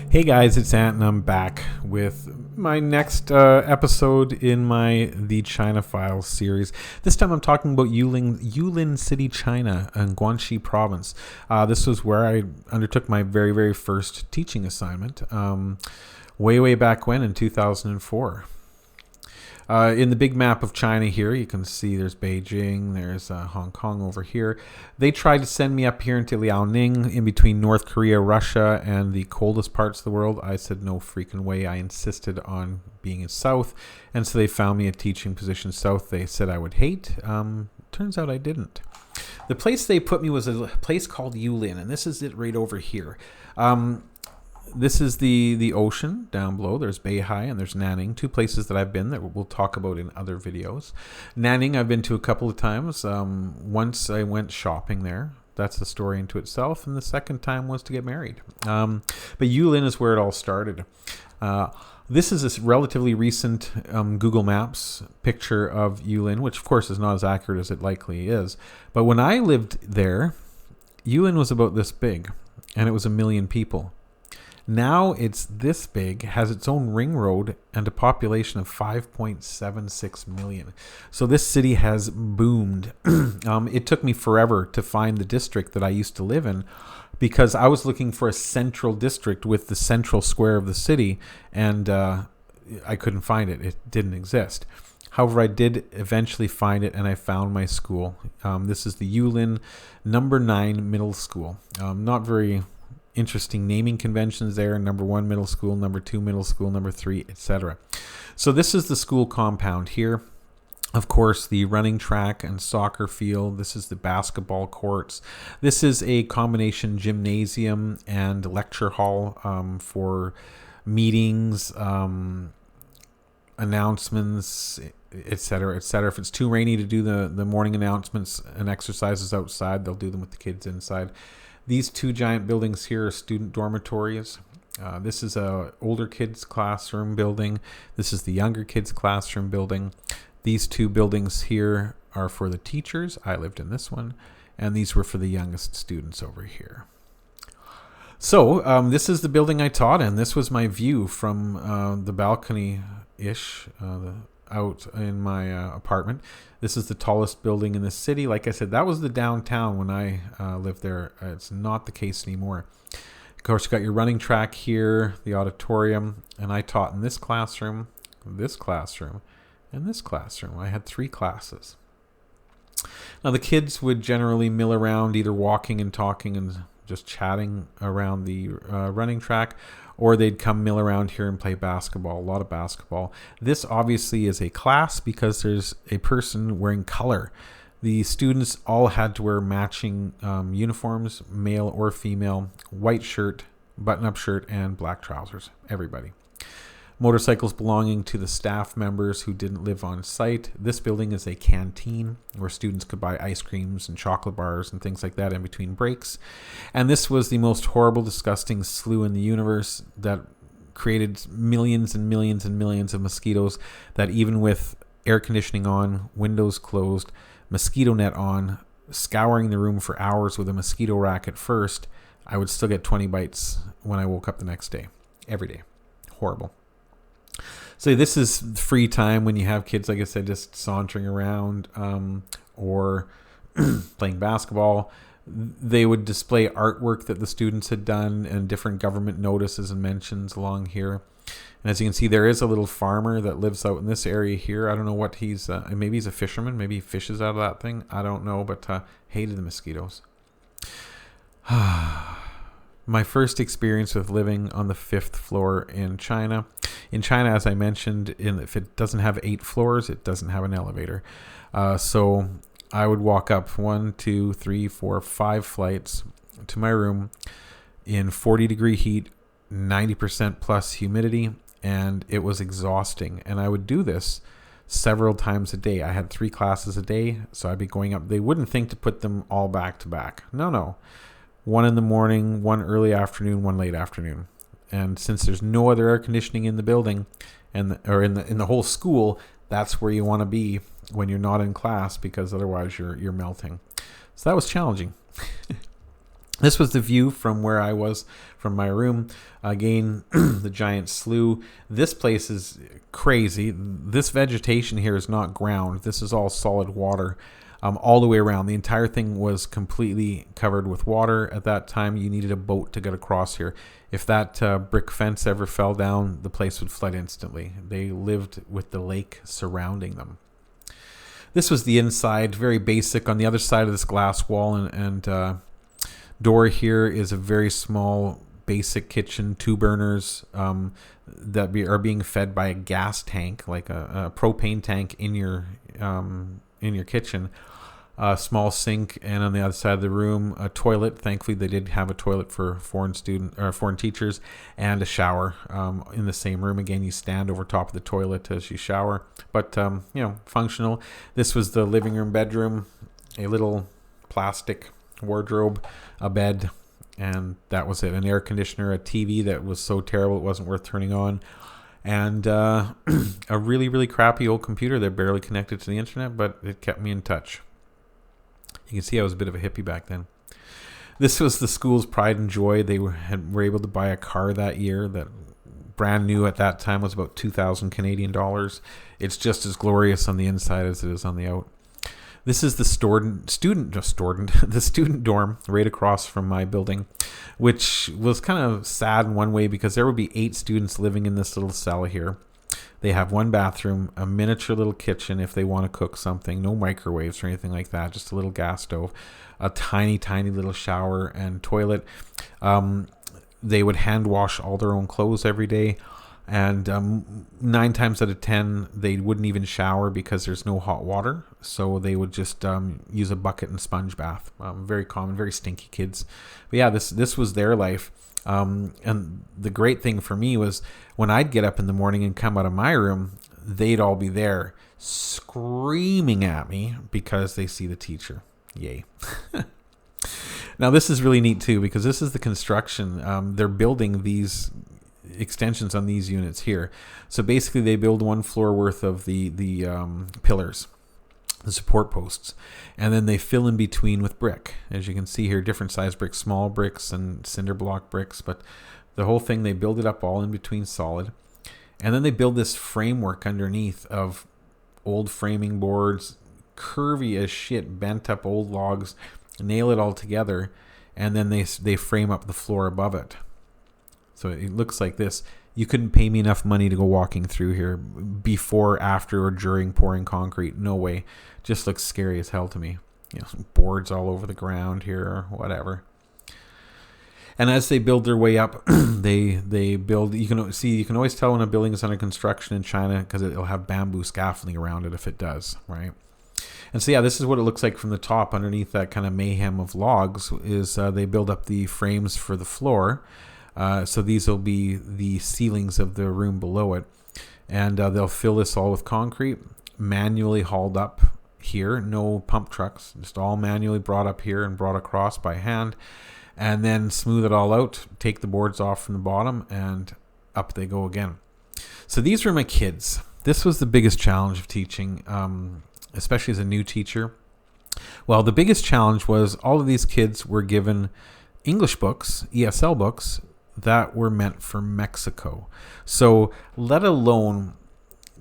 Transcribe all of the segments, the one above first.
Hey guys, it's Ant and I'm back with my next episode in my The China Files series. This time I'm talking about Yulin City, China, in Guangxi province. This was where I undertook my very, very first teaching assignment way back when in 2004. In the big map of China here, you can see there's Beijing, there's Hong Kong over here. They tried to send me up here into Liaoning, in between North Korea, Russia, and the coldest parts of the world. I said no freaking way. I insisted on being in south, and so they found me a teaching position south they said I would hate. Turns out I didn't. The place they put me was a place called Yulin, and this is it right over here. This is the ocean down below. There's Beihai and there's Nanning, two places that I've been that we'll talk about in other videos. Nanning I've been to a couple of times. Once I went shopping there. That's the story into itself. And the second time was to get married. But Yulin is where it all started. This is a relatively recent Google Maps picture of Yulin, which of course is not as accurate as it likely is. But when I lived there, Yulin was about this big, and it was 1 million people. Now it's this big, has its own ring road, and a population of 5.76 million. So this city has boomed. It took me forever to find the district that I used to live in, because I was looking for a central district with the central square of the city, and I couldn't find it. It didn't exist. However, I did eventually find it, and I found my school. This is the Yulin number 9 middle school. Not very interesting naming conventions there. Number 1 middle school, number 2 middle school, number 3, etc. So this is the school compound here. Of course, the running track and soccer field. This is the basketball courts. This is a combination gymnasium and lecture hall for meetings, announcements, etc., etc. If it's too rainy to do the morning announcements and exercises outside, they'll do them with the kids inside. These two giant buildings here are student dormitories. This is a older kids classroom building. This is the younger kids classroom building. These two buildings here are for the teachers. I lived in this one. And these were for the youngest students over here. So this is the building I taught in. This was my view from the balcony-ish out in my apartment. This is the tallest building in the city. Like I said, that was the downtown when I lived there. It's not the case anymore. Of course, you got your running track here, the auditorium, and I taught in this classroom, and this classroom. I had 3 classes. Now, the kids would generally mill around, either walking and talking and just chatting around the running track, or they'd come mill around here and play basketball, a lot of basketball. This obviously is a class because there's a person wearing color. The students all had to wear matching uniforms, male or female, white shirt, button-up shirt, and black trousers, everybody. Motorcycles belonging to the staff members who didn't live on site. This building is a canteen where students could buy ice creams and chocolate bars and things like that in between breaks. And this was the most horrible, disgusting slough in the universe that created millions and millions and millions of mosquitoes that, even with air conditioning on, windows closed, mosquito net on, scouring the room for hours with a mosquito racket first, I would still get 20 bites when I woke up the next day. Every day. Horrible. So this is free time when you have kids, like I said, just sauntering around or playing basketball. They would display artwork that the students had done and different government notices and mentions along here. And as you can see, there is a little farmer that lives out in this area here. I don't know what he's, maybe he's a fisherman. Maybe he fishes out of that thing. I don't know, but hated the mosquitoes. My first experience with living on the 5th floor in China. In China, as I mentioned, if it doesn't have 8 floors, it doesn't have an elevator. So I would walk up 1, 2, 3, 4, 5 flights to my room in 40-degree heat, 90% plus humidity, and it was exhausting. And I would do this several times a day. I had 3 classes a day, so I'd be going up. They wouldn't think to put them all back to back. No. 1 in the morning, 1 early afternoon, 1 late afternoon. And since there's no other air conditioning in the building in the whole school, that's where you want to be when you're not in class, because otherwise you're melting. So that was challenging. This was the view from where I was from my room. Again, the giant slough. This place is crazy. This vegetation here is not ground. This is all solid water all the way around. The entire thing was completely covered with water. At that time, you needed a boat to get across here. If that brick fence ever fell down, the place would flood instantly. They lived with the lake surrounding them. This was the inside, very basic. On the other side of this glass wall and door here is a very small basic kitchen, 2 burners that are being fed by a gas tank, like a propane tank in your kitchen. A small sink, and on the other side of the room, a toilet. Thankfully, they did have a toilet for foreign teachers, and a shower in the same room. Again, you stand over top of the toilet as you shower, but functional. This was the living room, bedroom, a little plastic wardrobe, a bed, and that was it. An air conditioner, a TV that was so terrible it wasn't worth turning on, and a really, really crappy old computer that barely connected to the internet, but it kept me in touch. You can see I was a bit of a hippie back then. This was the school's pride and joy. They were able to buy a car that year that brand new at that time was about 2,000 Canadian dollars. It's just as glorious on the inside as it is on the out. This is the student dorm right across from my building, which was kind of sad in one way because there would be 8 students living in this little cell here. They have 1 bathroom, a miniature little kitchen if they want to cook something, no microwaves or anything like that, just a little gas stove, a tiny, tiny little shower and toilet. They would hand wash all their own clothes every day. And 9 times out of 10, they wouldn't even shower because there's no hot water. So they would just use a bucket and sponge bath. Very common, very stinky kids. But yeah, this was their life. And the great thing for me was when I'd get up in the morning and come out of my room, they'd all be there screaming at me because they see the teacher. Yay. Now, this is really neat too, because this is the construction. They're building these extensions on these units here. So basically they build 1 floor worth of the pillars, the support posts, and then they fill in between with brick. As you can see here, different size bricks, small bricks and cinder block bricks, but the whole thing, they build it up all in between solid. And then they build this framework underneath of old framing boards, curvy as shit, bent up old logs, nail it all together, and then they frame up the floor above it. So it looks like this. You couldn't pay me enough money to go walking through here before, after, or during pouring concrete. No way. Just looks scary as hell to me. Some boards all over the ground here or whatever. And as they build their way up, they build. You can always tell when a building is under construction in China because it'll have bamboo scaffolding around it if it does, right? And so yeah, this is what it looks like from the top. Underneath that kind of mayhem of logs is they build up the frames for the floor. So these will be the ceilings of the room below it. And they'll fill this all with concrete, manually hauled up here. No pump trucks, just all manually brought up here and brought across by hand. And then smooth it all out, take the boards off from the bottom, and up they go again. So these were my kids. This was the biggest challenge of teaching, especially as a new teacher. Well, the biggest challenge was all of these kids were given English books, ESL books, that were meant for Mexico. So let alone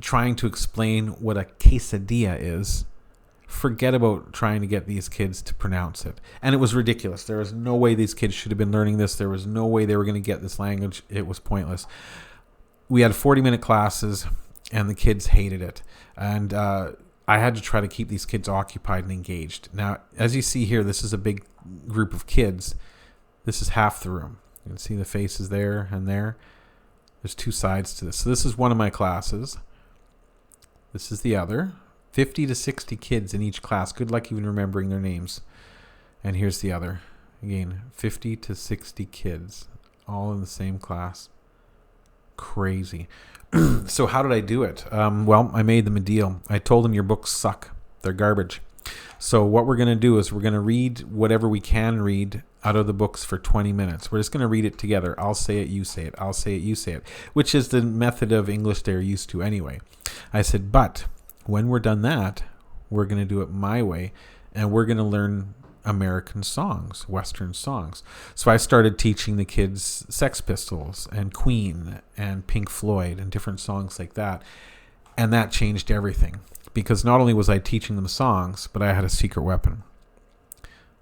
trying to explain what a quesadilla is, forget about trying to get these kids to pronounce it. And it was ridiculous. There was no way these kids should have been learning this. There was no way they were going to get this language. It was pointless. We had 40-minute classes, and the kids hated it. And I had to try to keep these kids occupied and engaged. Now, as you see here, this is a big group of kids. This is half the room. You can see the faces there and there. There's 2 sides to this. So this is one of my classes. This is the other. 50 to 60 kids in each class. Good luck even remembering their names. And here's the other. Again, 50 to 60 kids, all in the same class. Crazy. So how did I do it? Well, I made them a deal. I told them your books suck. They're garbage. So what we're going to do is we're going to read whatever we can read out of the books for 20 minutes. We're just going to read it together. I'll say it, you say it. I'll say it, you say it. Which is the method of English they're used to anyway. I said, but when we're done that, we're going to do it my way. And we're going to learn American songs, Western songs. So I started teaching the kids Sex Pistols and Queen and Pink Floyd and different songs like that. And that changed everything, because not only was I teaching them songs, but I had a secret weapon.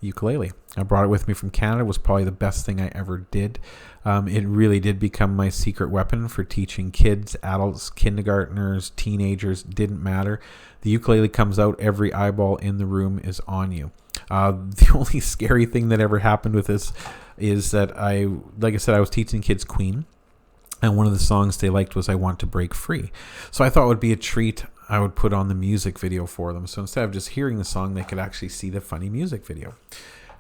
Ukulele. I brought it with me from Canada. It was probably the best thing I ever did. It really did become my secret weapon for teaching kids, adults, kindergartners, teenagers. Didn't matter. The ukulele comes out, every eyeball in the room is on you. The only scary thing that ever happened with this is that like I said, I was teaching kids Queen, and one of the songs they liked was I Want to Break Free. So I thought it would be a treat. I would put on the music video for them. So instead of just hearing the song, they could actually see the funny music video.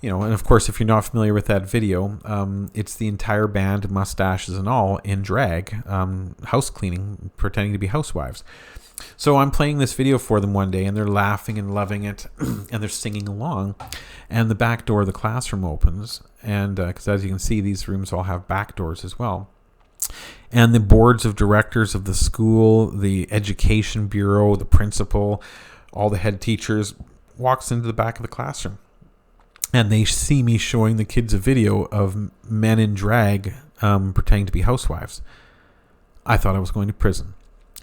And of course, if you're not familiar with that video, it's the entire band, mustaches and all, in drag, house cleaning, pretending to be housewives. So I'm playing this video for them one day, and they're laughing and loving it, and they're singing along. And the back door of the classroom opens, and because as you can see, these rooms all have back doors as well. And the boards of directors of the school, the education bureau, the principal, all the head teachers walks into the back of the classroom. And they see me showing the kids a video of men in drag pretending to be housewives. I thought I was going to prison.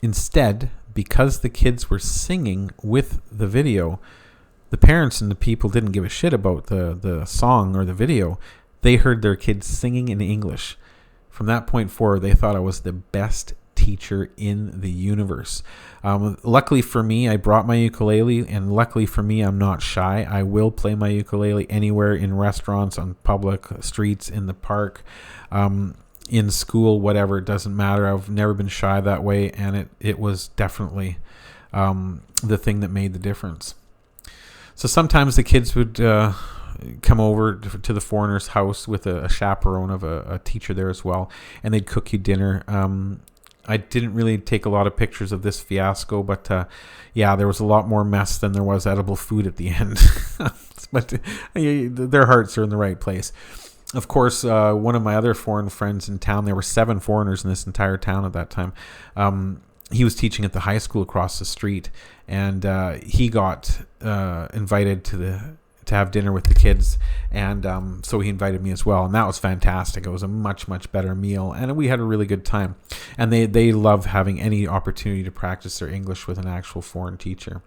Instead, because the kids were singing with the video, the parents and the people didn't give a shit about the song or the video. They heard their kids singing in English. From that point forward, they thought I was the best teacher in the universe. Luckily for me, I brought my ukulele, and luckily for me, I'm not shy. I will play my ukulele anywhere, in restaurants, on public streets, in the park, in school, whatever. It doesn't matter. I've never been shy that way, and it was definitely the thing that made the difference. So sometimes the kids would come over to the foreigner's house with a chaperone of a teacher there as well, and they'd cook you dinner. I didn't really take a lot of pictures of this fiasco, but yeah, there was a lot more mess than there was edible food at the end. But their hearts are in the right place. Of course, one of my other foreign friends in town, there were 7 foreigners in this entire town at that time. He was teaching at the high school across the street, and he got invited to have dinner with the kids, and so he invited me as well, and that was fantastic. It was a much, much better meal, and we had a really good time. And they love having any opportunity to practice their English with an actual foreign teacher.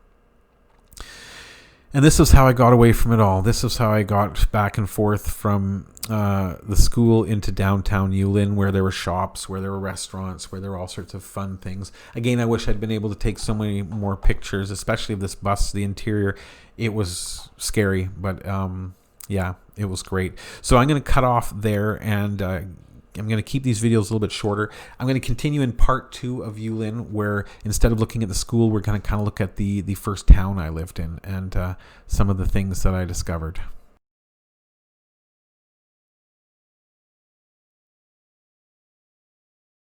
And this is how I got away from it all. This is how I got back and forth from the school into downtown Yulin, where there were shops, where there were restaurants, where there were all sorts of fun things. Again, I wish I'd been able to take so many more pictures, especially of this bus, the interior. It was scary, but yeah, it was great. So I'm going to cut off there, and I'm going to keep these videos a little bit shorter. I'm going to continue in part 2 of Yulin, where instead of looking at the school, we're going to kind of look at the first town I lived in, and some of the things that I discovered.